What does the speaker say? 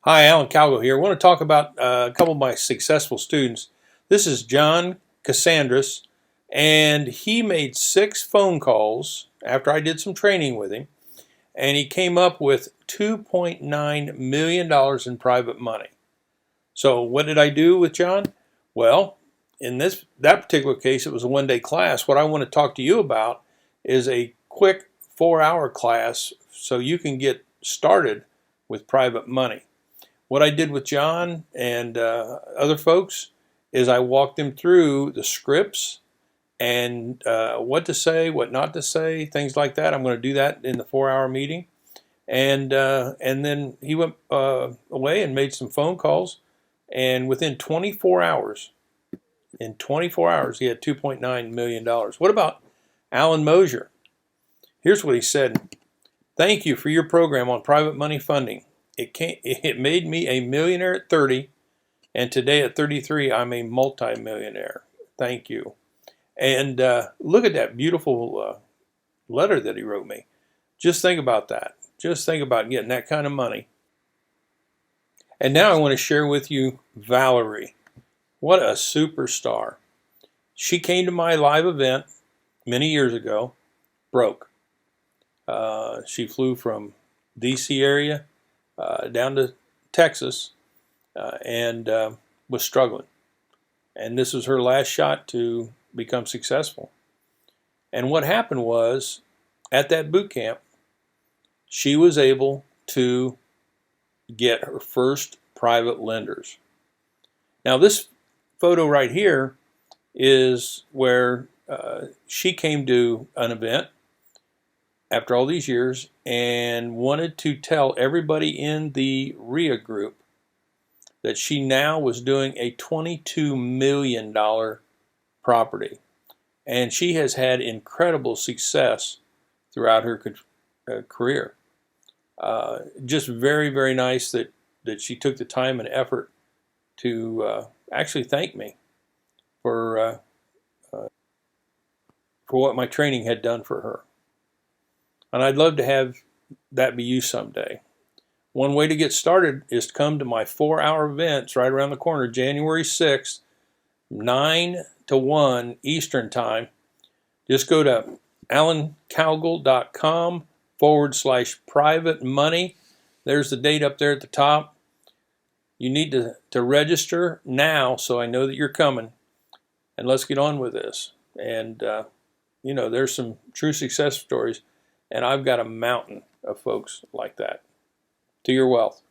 Hi, Alan Cowgill here. I want to talk about a couple of my successful students. This is John Cassandras, and he made 6 phone calls after I did some training with him, and he came up with $2.9 million in private money. So what did I do with John? Well, in that particular case, it was a one-day class. What I want to talk to you about is a quick 4-hour class so you can get started with private money. What I did with John and other folks is I walked them through the scripts and what to say, what not to say, things like that. I'm going to do that in the 4-hour meeting. And then he went away and made some phone calls. And within 24 hours, he had $2.9 million. What about Alan Mosier? Here's what he said. Thank you for your program on private money funding. It made me a millionaire at 30, and today at 33, I'm a multimillionaire. Thank you. And look at that beautiful letter that he wrote me. Just think about that. Just think about getting that kind of money. And now I want to share with you Valerie. What a superstar. She came to my live event many years ago, broke. She flew from D.C. area down to Texas and was struggling. And this was her last shot to become successful. And what happened was, at that boot camp, she was able to get her first private lenders. Now this photo right here is where she came to an event after all these years and wanted to tell everybody in the RIA group that she now was doing a $22 million property. And she has had incredible success throughout her career. Just very, very nice that she took the time and effort to actually thank me for what my training had done for her. And I'd love to have that be you someday. One way to get started is to come to my 4-hour events right around the corner, January 6th, 9 to 1 Eastern Time. Just go to alancowgill.com/private money. There's the date up there at the top. You need to register now so I know that you're coming. And let's get on with this. And, there's some true success stories. And I've got a mountain of folks like that. To your wealth.